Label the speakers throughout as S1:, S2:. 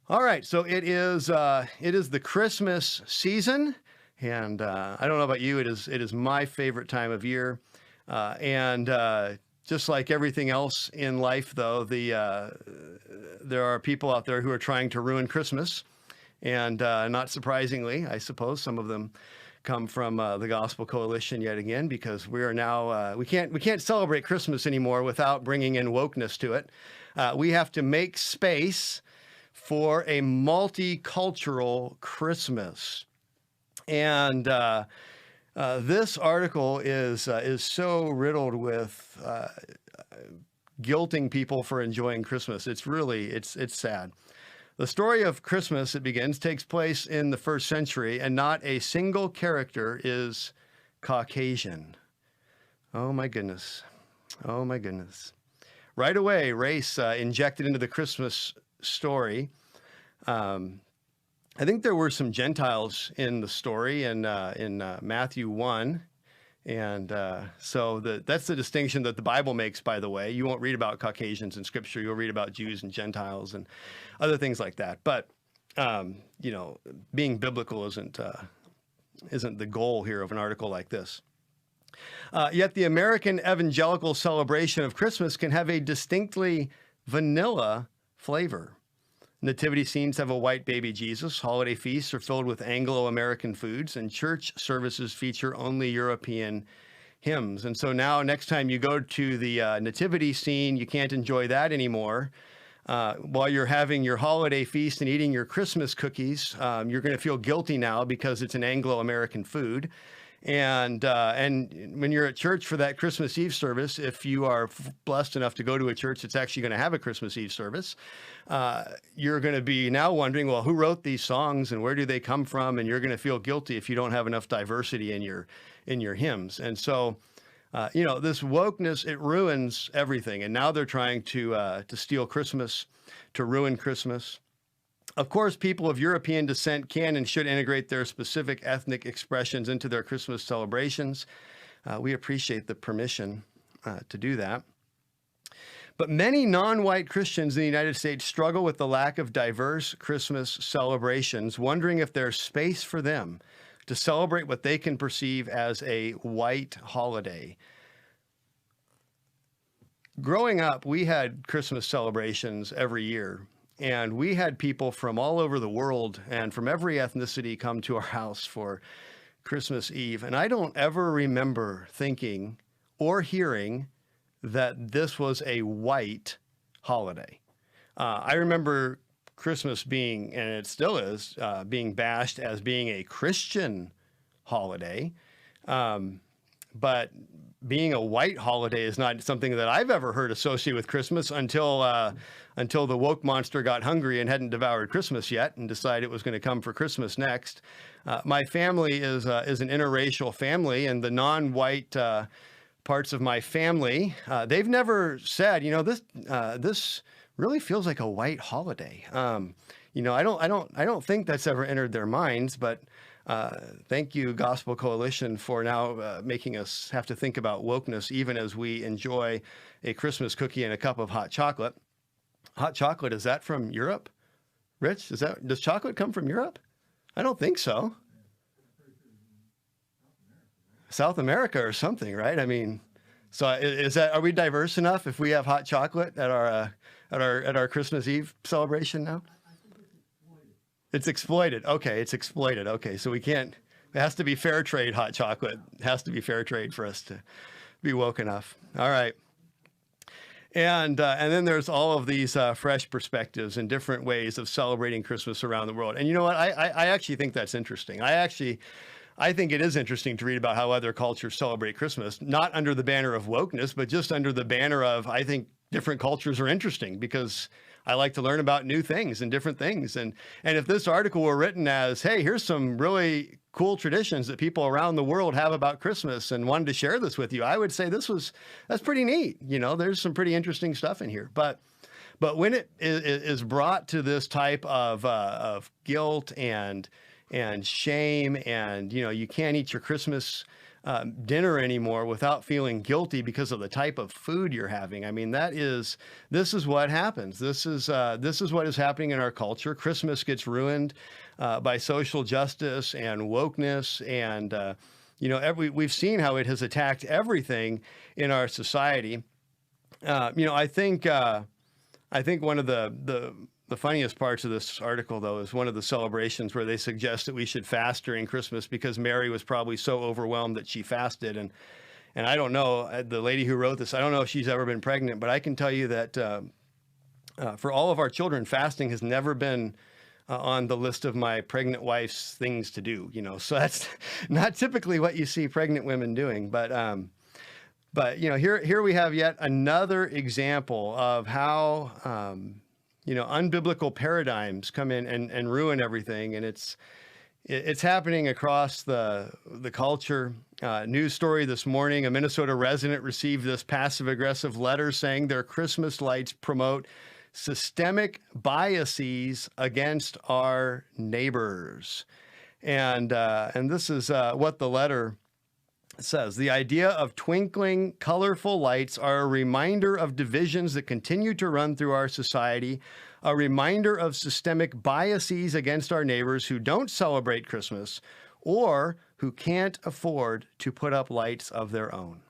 S1: All right, so it is the Christmas season, and I don't know about you, it is my favorite time of year, and just like everything else in life, though, there are people out there who are trying to ruin Christmas, and not surprisingly, I suppose some of them come from the Gospel Coalition yet again, because we are now we can't celebrate Christmas anymore without bringing in wokeness to it. We have to make space for a multicultural Christmas. And this article is so riddled with guilting people for enjoying Christmas. It's sad. The story of Christmas, it begins, takes place in the 1st century, and not a single character is Caucasian. Oh my goodness. Oh my goodness. Right away, race injected into the Christmas story. I think there were some Gentiles in the story in Matthew 1. And so that's the distinction that the Bible makes, by the way. You won't read about Caucasians in Scripture. You'll read about Jews and Gentiles and other things like that. But, you know, being biblical isn't the goal here of an article like this. Yet the American evangelical celebration of Christmas can have a distinctly vanilla flavor. Nativity scenes have a white baby Jesus, holiday feasts are filled with Anglo-American foods, and church services feature only European hymns. And so now next time you go to the nativity scene, you can't enjoy that anymore. While you're having your holiday feast and eating your Christmas cookies, you're going to feel guilty now because it's an Anglo-American food. And when you're at church for that Christmas Eve service, if you are blessed enough to go to a church that's actually going to have a Christmas Eve service, you're going to be now wondering, well, who wrote these songs and where do they come from? And you're going to feel guilty if you don't have enough diversity in your hymns. And so, you know, this wokeness, it ruins everything. And now they're trying to steal Christmas, to ruin Christmas. Of course, people of European descent can and should integrate their specific ethnic expressions into their Christmas celebrations. We appreciate the permission to do that. But many non-white Christians in the United States struggle with the lack of diverse Christmas celebrations, wondering if there's space for them to celebrate what they can perceive as a white holiday. Growing up, we had Christmas celebrations every year. And we had people from all over the world and from every ethnicity come to our house for Christmas Eve. And I don't ever remember thinking or hearing that this was a white holiday. I remember Christmas being, and it still is, being bashed as being a Christian holiday. But being a white holiday is not something that I've ever heard associated with Christmas until the woke monster got hungry and hadn't devoured Christmas yet and decided it was going to come for Christmas next. My family is an interracial family, and the non-white parts of my family, they've never said, you know, this really feels like a white holiday. You know, I don't think that's ever entered their minds, but thank you, Gospel Coalition, for now making us have to think about wokeness even as we enjoy a Christmas cookie and a cup of hot chocolate. Hot chocolate, is that from Europe? Rich, does chocolate come from Europe? I don't think so. South America or something, right? I mean, so are we diverse enough if we have hot chocolate at our Christmas Eve celebration now? It's exploited. Okay, it's exploited. Okay, so we can't, it has to be fair trade hot chocolate. It has to be fair trade for us to be woke enough. All right. And then there's all of these fresh perspectives and different ways of celebrating Christmas around the world. And you know what? I actually think that's interesting. I think it is interesting to read about how other cultures celebrate Christmas, not under the banner of wokeness, but just under the banner of, I think different cultures are interesting because I like to learn about new things and different things. And if this article were written as, hey, here's some really cool traditions that people around the world have about Christmas and wanted to share this with you, I would say that's pretty neat. You know, there's some pretty interesting stuff in here. But when it is brought to this type of guilt and shame and, you know, you can't eat your Christmas dinner anymore without feeling guilty because of the type of food you're having. I mean, this is what happens. This is what is happening in our culture. Christmas gets ruined by social justice and wokeness, and we've seen how it has attacked everything in our society. I think one of the funniest parts of this article, though, is one of the celebrations where they suggest that we should fast during Christmas because Mary was probably so overwhelmed that she fasted. And I don't know, the lady who wrote this, I don't know if she's ever been pregnant, but I can tell you that for all of our children, fasting has never been on the list of my pregnant wife's things to do. So that's not typically what you see pregnant women doing. But here we have yet another example of how unbiblical paradigms come in and ruin everything. And it's happening across the culture. News story this morning, a Minnesota resident received this passive aggressive letter saying their Christmas lights promote systemic biases against our neighbors. And this is what the letter says. The idea of twinkling, colorful lights are a reminder of divisions that continue to run through our society, a reminder of systemic biases against our neighbors who don't celebrate Christmas or who can't afford to put up lights of their own.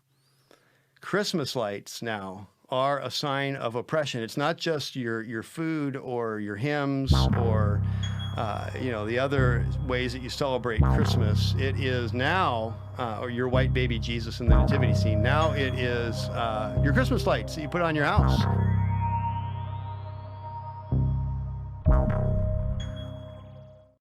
S1: Christmas lights now are a sign of oppression. It's not just your food or your hymns or the other ways that you celebrate Christmas. It is now, or your white baby Jesus in the nativity scene. Now it is your Christmas lights that you put on your house.